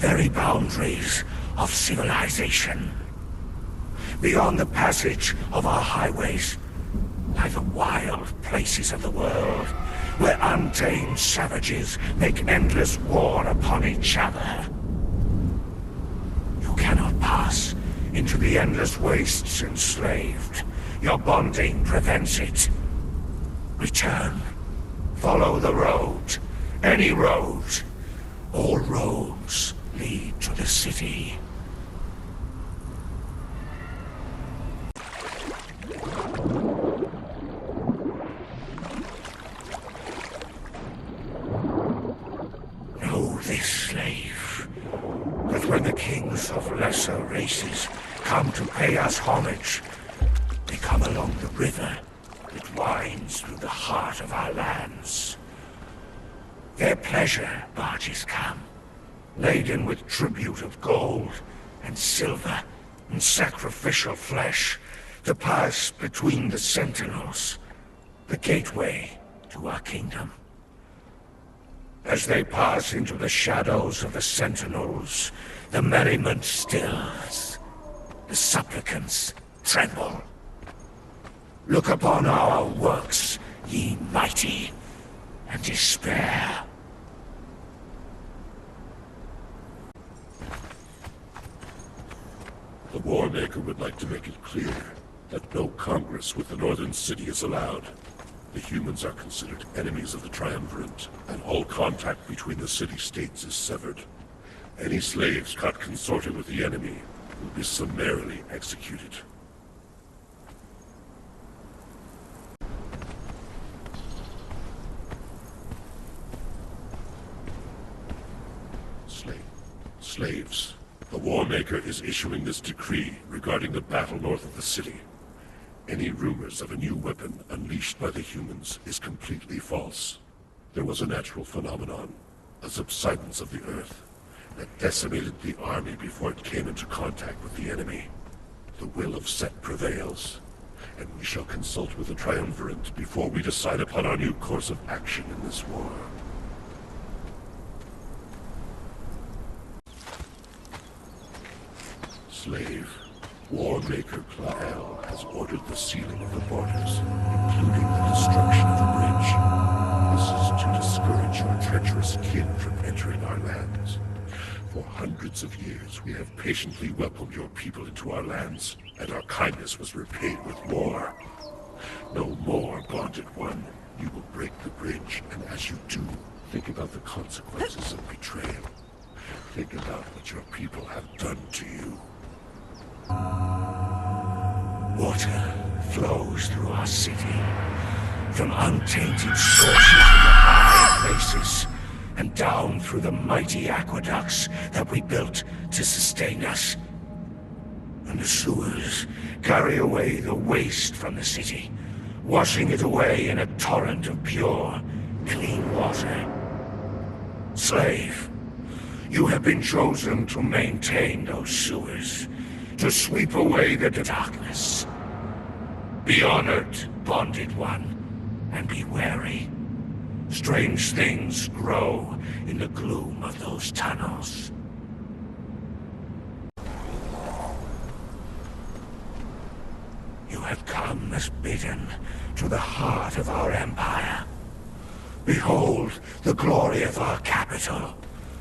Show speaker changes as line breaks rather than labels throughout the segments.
very boundaries of civilization. Beyond the passage of our highways lie the wild places of the world, where untamed savages make endless war upon each other. You cannot pass into the endless wastes enslaved. Your bonding prevents it. Return. Follow the road. Any road. All roads lead to the city. Know this, slave, that when the kings of lesser races come to pay us homage, they come along the river that winds through the heart of our lands. Their pleasure barges come, laden with tribute of gold and silver and sacrificial flesh, to pass between the sentinels, the gateway to our kingdom. As they pass into the shadows of the sentinels, the merriment stills. The supplicants tremble. Look upon our works, ye mighty, and despair.
The Warmaker would like to make it clear that no congress with the northern city is allowed. The humans are considered enemies of the Triumvirate, and all contact between the city-states is severed. Any slaves caught consorting with the enemy will be summarily executed. Slaves. The Warmaker is issuing this decree regarding the battle north of the city. Any rumors of a new weapon unleashed by the humans is completely false. There was a natural phenomenon, a subsidence of the earth, that decimated the army before it came into contact with the enemy. The will of Set prevails, and we shall consult with the Triumvirate before we decide upon our new course of action in this war. Slave, Warmaker Clael has ordered the sealing of the borders, including the destruction of the bridge. This is to discourage your treacherous kin from entering our lands. For hundreds of years, we have patiently welcomed your people into our lands, and our kindness was repaid with war. No more, bonded one. You will break the bridge, and as you do, think about the consequences of betrayal. Think about what your people have done to you.
Water flows through our city, from untainted sources in the high places, and down through the mighty aqueducts that we built to sustain us. And the sewers carry away the waste from the city, washing it away in a torrent of pure, clean water. Slave, you have been chosen to maintain those sewers, to sweep away the darkness. Be honored, bonded one, and be wary. Strange things grow in the gloom of those tunnels. You have come as bidden to the heart of our empire. Behold the glory of our capital,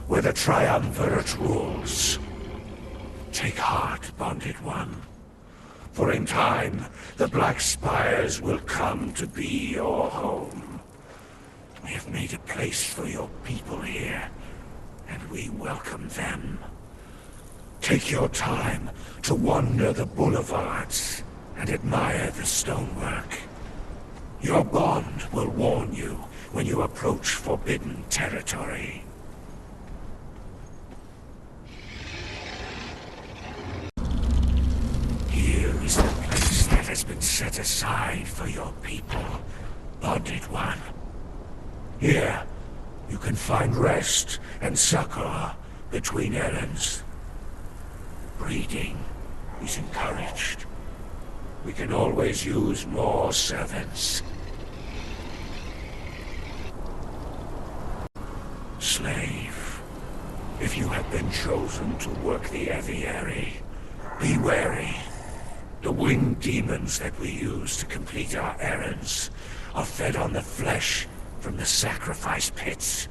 where the Triumvirate rules. Take heart, bonded one, for in time the Black Spires will come to be your home. We have made a place for your people here, and we welcome them. Take your time to wander the boulevards and admire the stonework. Your bond will warn you when you approach forbidden territory. Here is the place that has been set aside for your people, bonded one. Here, you can find rest and succor between errands. Breeding is encouraged. We can always use more servants. Slave, If you have been chosen to work the aviary, be wary. The winged demons that we use to complete our errands are fed on the flesh from the sacrifice pits,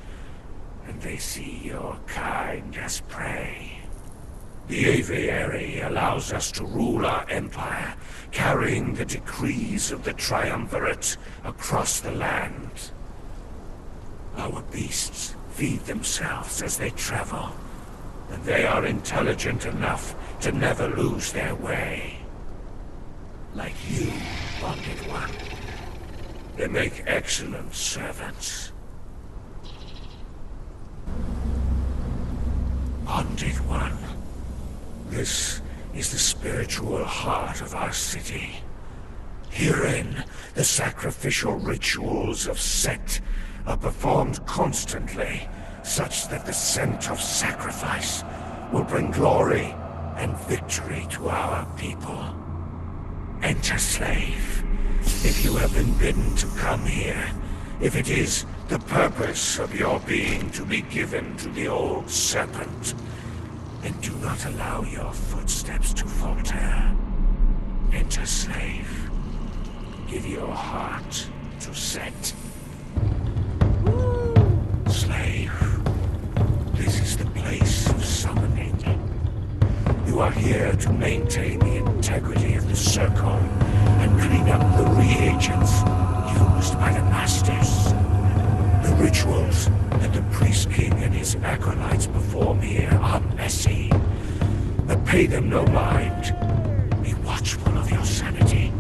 and they see your kind as prey. The aviary allows us to rule our empire, carrying the decrees of the triumvirate across the land. Our beasts feed themselves as they travel, and they are intelligent enough to never lose their way. Like you, Bonded One. They make excellent servants. Bonded One. This is the spiritual heart of our city. Herein, the sacrificial rituals of Set are performed constantly, such that the scent of sacrifice will bring glory and victory to our people. Enter, slave, if you have been bidden to come here, if it is the purpose of your being to be given to the old serpent, then do not allow your footsteps to falter. Enter, slave. Give your heart to Set. Slave, this is the place of summoning. You are here to maintain the integrity of the circle and clean up the reagents used by the masters. The rituals that the priest king and his acolytes perform here are messy, but pay them no mind. Be watchful of your sanity.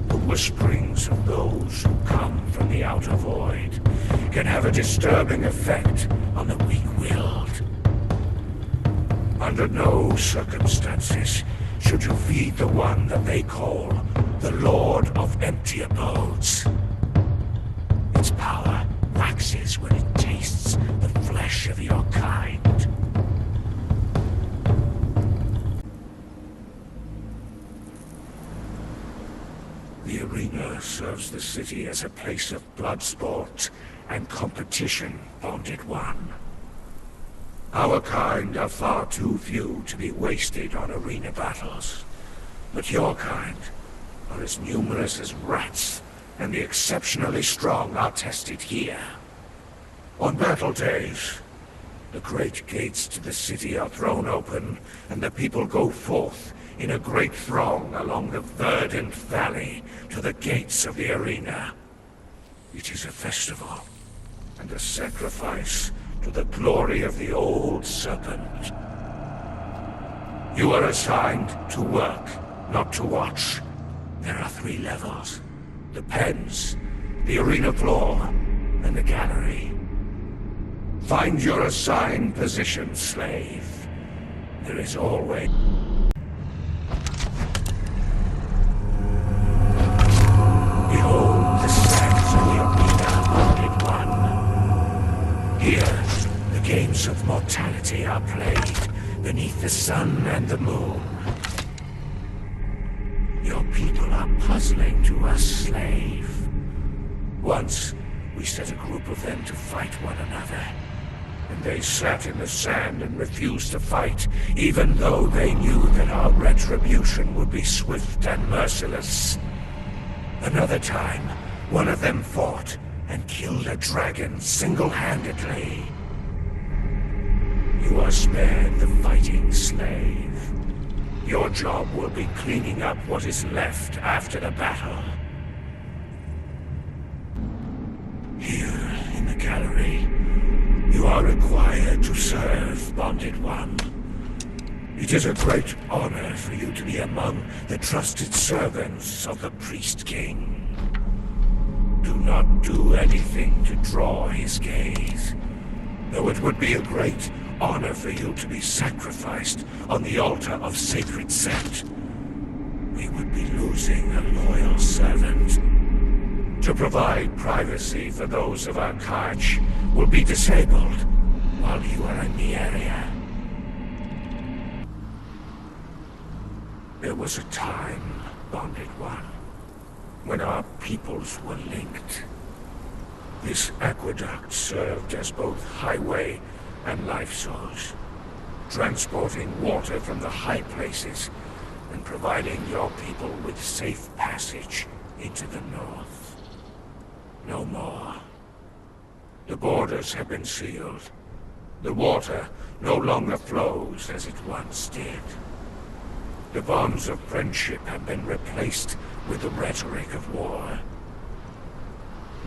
The whisperings of those who come from the outer void can have a disturbing effect on the weak-willed. Under no circumstances should you feed the one that they call the Lord of Empty Abodes. Its power waxes when it tastes the flesh of your kind. The arena serves the city as a place of blood sport and competition, Bonded One. Our kind are far too few to be wasted on arena battles, but your kind are as numerous as rats, and the exceptionally strong are tested here. On battle days, the great gates to the city are thrown open, and the people go forth in a great throng along the verdant valley to the gates of the arena. It is a festival, and a sacrifice to the glory of the old serpent. You are assigned to work, not to watch. There are 3 levels: the pens, the arena floor, and the gallery. Find your assigned position, slave. There is always... Behold the sands of the arena, Bonded One. Here, the games of mortality are played beneath the sun and the moon. Your people are puzzling to us, slave. Once, we set a group of them to fight one another, and they sat in the sand and refused to fight, even though they knew that our retribution would be swift and merciless. Another time, one of them fought and killed a dragon single-handedly. You are spared the fighting, slave. Your job will be cleaning up what is left after the battle. Here, in the gallery, you are required to serve, Bonded One. It is a great honor for you to be among the trusted servants of the Priest King. Do not do anything to draw his gaze, though it would be a great honor for you to be sacrificed on the altar of sacred Set. We would be losing a loyal servant. To provide privacy for those of our Karch will be disabled while you are in the area. There was a time, Bonded One, when our peoples were linked. This aqueduct served as both highway and life source, transporting water from the high places and providing your people with safe passage into the north. No more. The borders have been sealed. The water no longer flows as it once did. The bonds of friendship have been replaced with the rhetoric of war.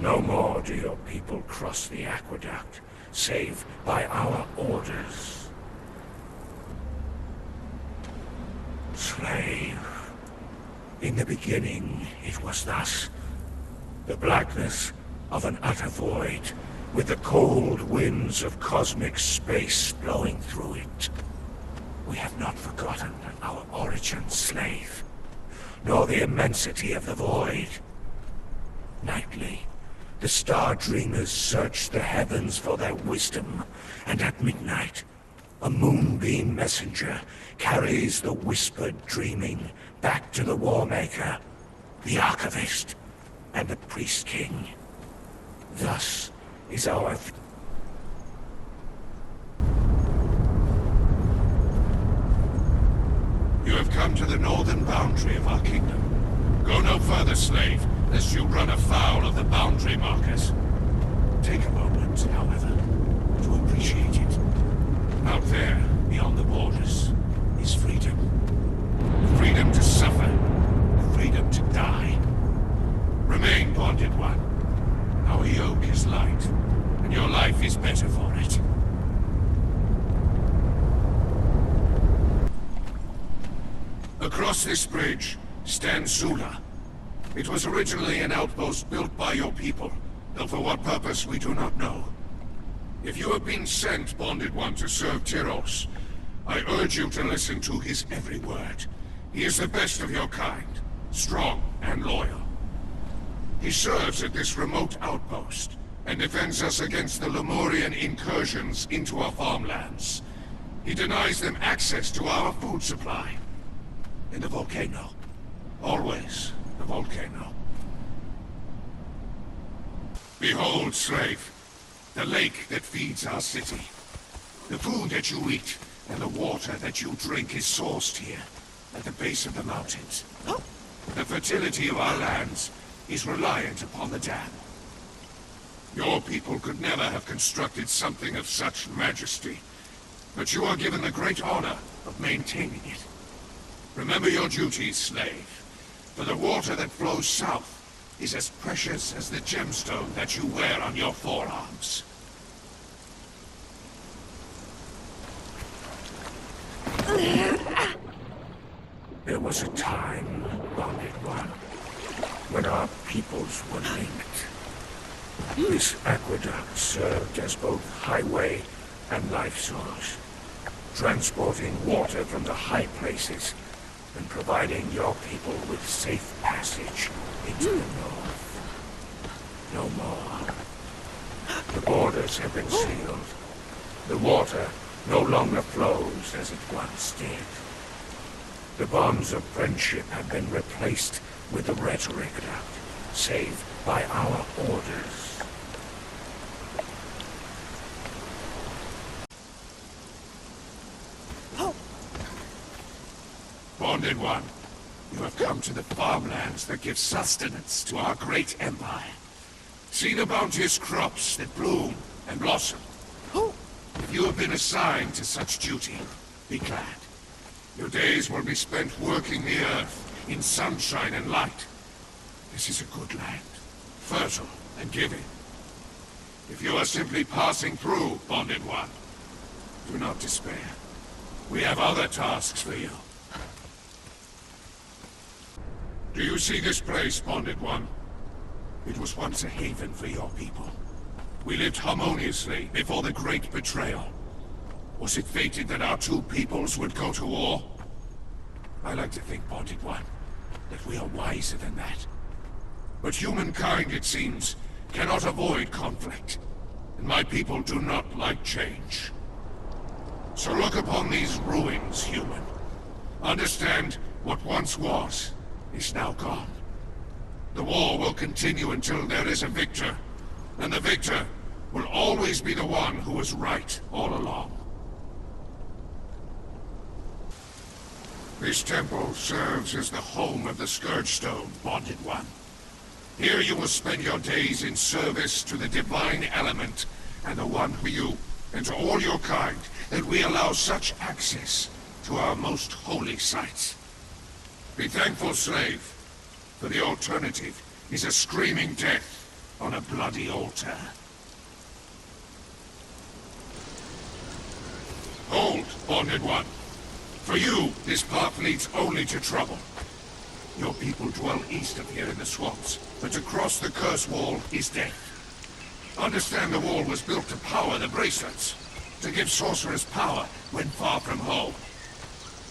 No more do your people cross the aqueduct, save by our orders. Slave. In the beginning, it was thus. The blackness of an utter void, with the cold winds of cosmic space blowing through it. We have not forgotten our origin, slave, nor the immensity of the void. Nightly, the star dreamers search the heavens for their wisdom, and at midnight, a moonbeam messenger carries the whispered dreaming back to the Warmaker, the Archivist, and the Priest King. Thus is our...
You have come to the northern boundary of our kingdom. Go no further, slave, lest you run afoul of the boundary markers. Take a moment, however, to appreciate it. Out there, beyond the borders, is freedom. The freedom to suffer, the freedom to die. Remain, bonded one. Our yoke is light, and your life is better for it. Across this bridge stands Sula. It was originally an outpost built by your people, though for what purpose we do not know. If you have been sent, bonded one, to serve Tyros, I urge you to listen to his every word. He is the best of your kind, strong and loyal. He serves at this remote outpost, and defends us against the Lemurian incursions into our farmlands. He denies them access to our food supply. In the volcano. Always the volcano. Behold, slave, the lake that feeds our city. The food that you eat and the water that you drink is sourced here, at the base of the mountains. The fertility of our lands is reliant upon the dam. Your people could never have constructed something of such majesty, but you are given the great honor of maintaining it. Remember your duties, slave, for the water that flows south is as precious as the gemstone that you wear on your forearms.
There was a time, bonded one, when our peoples were linked. This aqueduct served as both highway and life source, transporting water from the high places and providing your people with safe passage into the north. No more. The borders have been sealed. The water no longer flows as it once did. The bonds of friendship have been replaced with the rhetoric duct, save by our orders.
Bonded one, you have come to the farmlands that give sustenance to our great empire. See the bounteous crops that bloom and blossom. If you have been assigned to such duty, be glad. Your days will be spent working the earth in sunshine and light. This is a good land, fertile and giving. If you are simply passing through, bonded one, do not despair. We have other tasks for you. Do you see this place, bonded one? It was once a haven for your people. We lived harmoniously before the great betrayal. Was it fated that our two peoples would go to war? I like to think, bonded one, that we are wiser than that. But humankind, it seems, cannot avoid conflict. And my people do not like change. So look upon these ruins, human. Understand what once was is now gone. The war will continue until there is a victor, and the victor will always be the one who was right all along. This temple serves as the home of the Scourge Stone, Bonded One. Here you will spend your days in service to the divine element and the one for you, and to all your kind, that we allow such access to our most holy sites. Be thankful, slave, for the alternative is a screaming death on a bloody altar. Hold, Bonded One. For you, this path leads only to trouble. Your people dwell east of here in the swamps, but to cross the curse wall is death. Understand the wall was built to power the bracelets, to give sorcerers power when far from home.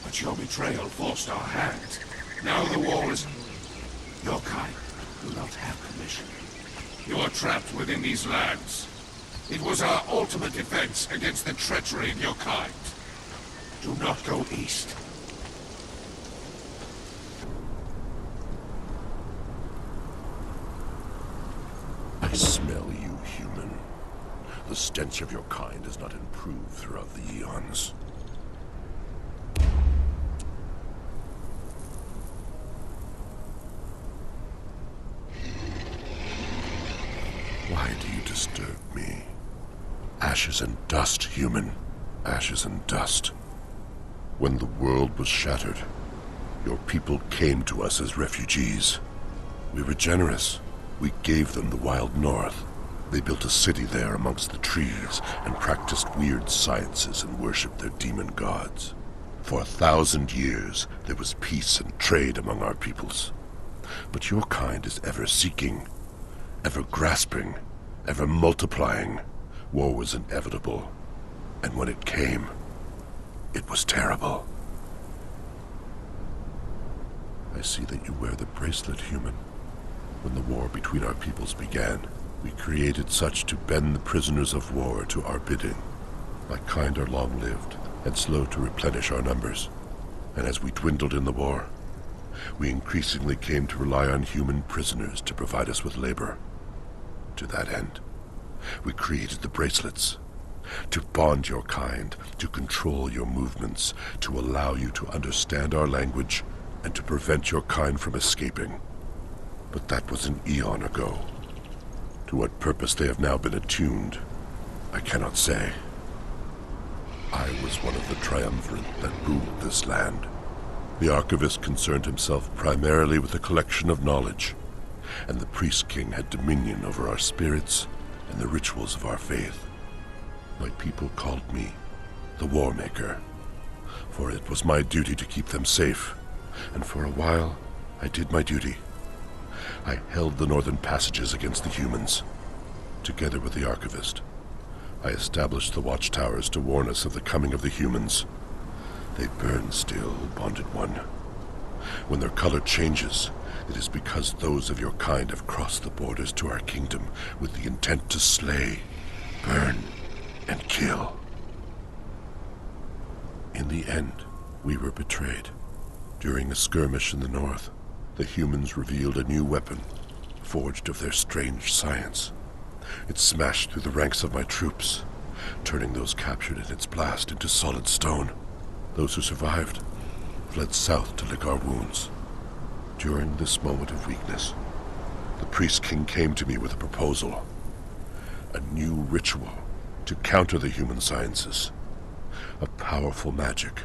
But your betrayal forced our hand. Now the wall is... Your kind do not have permission. You are trapped within these lands. It was our ultimate defense against the treachery of your kind. Do not go east.
I smell you, human. The stench of your kind has not improved throughout the eons. Why do you disturb me? Ashes and dust, human. Ashes and dust. When the world was shattered, your people came to us as refugees. We were generous. We gave them the wild north. They built a city there amongst the trees and practiced weird sciences and worshipped their demon gods. For 1,000 years, there was peace and trade among our peoples. But your kind is ever seeking, ever grasping, ever multiplying. War was inevitable, and when it came, it was terrible. I see that you wear the bracelet, human. When the war between our peoples began, we created such to bend the prisoners of war to our bidding. My kind are long-lived and slow to replenish our numbers. And as we dwindled in the war, we increasingly came to rely on human prisoners to provide us with labor. To that end, we created the bracelets. To bond your kind, to control your movements, to allow you to understand our language, and to prevent your kind from escaping. But that was an eon ago. To what purpose they have now been attuned, I cannot say. I was one of the triumvirate that ruled this land. The archivist concerned himself primarily with the collection of knowledge, and the priest king had dominion over our spirits and the rituals of our faith. My people called me the War Maker, for it was my duty to keep them safe, and for a while I did my duty. I held the northern passages against the humans. Together with the archivist, I established the watchtowers to warn us of the coming of the humans. They burn still, Bonded One. When their color changes, it is because those of your kind have crossed the borders to our kingdom with the intent to slay, burn, and kill. In the end, we were betrayed. During a skirmish in the north, the humans revealed a new weapon, forged of their strange science. It smashed through the ranks of my troops, turning those captured in its blast into solid stone. Those who survived fled south to lick our wounds. During this moment of weakness, the priest king came to me with a proposal. A new ritual to counter the human sciences. A powerful magic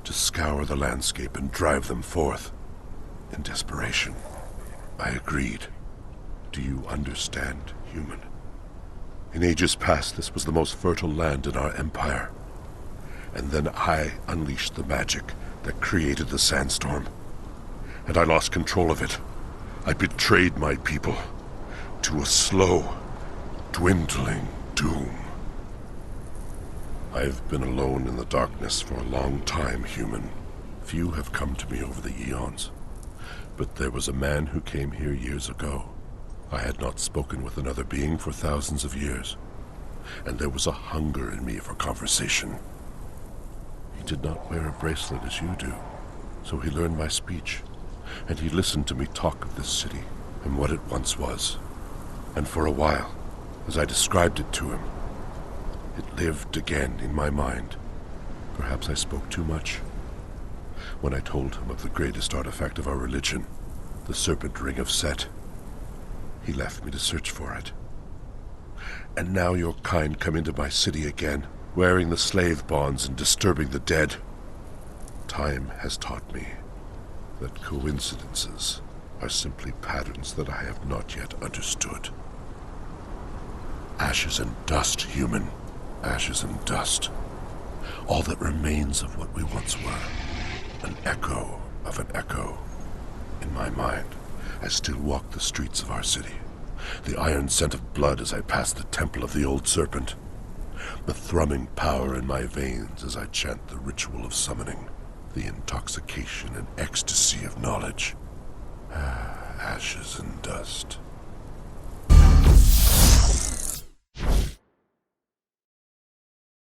to scour the landscape and drive them forth. In desperation, I agreed. Do you understand, human? In ages past, this was the most fertile land in our empire. And then I unleashed the magic that created the sandstorm. And I lost control of it. I betrayed my people to a slow, dwindling doom. I've been alone in the darkness for a long time, human. Few have come to me over the eons. But there was a man who came here years ago. I had not spoken with another being for thousands of years, and there was a hunger in me for conversation. He did not wear a bracelet as you do, so he learned my speech, and he listened to me talk of this city and what it once was. And for a while, as I described it to him. It lived again in my mind. Perhaps I spoke too much. When I told him of the greatest artifact of our religion, the serpent ring of Set, he left me to search for it. And now your kind come into my city again, wearing the slave bonds and disturbing the dead. Time has taught me that coincidences are simply patterns that I have not yet understood. Ashes and dust, human. Ashes and dust. All that remains of what we once were. An echo of an echo. In my mind, I still walk the streets of our city. The iron scent of blood as I pass the temple of the old serpent. The thrumming power in my veins as I chant the ritual of summoning. The intoxication and ecstasy of knowledge. Ashes and dust.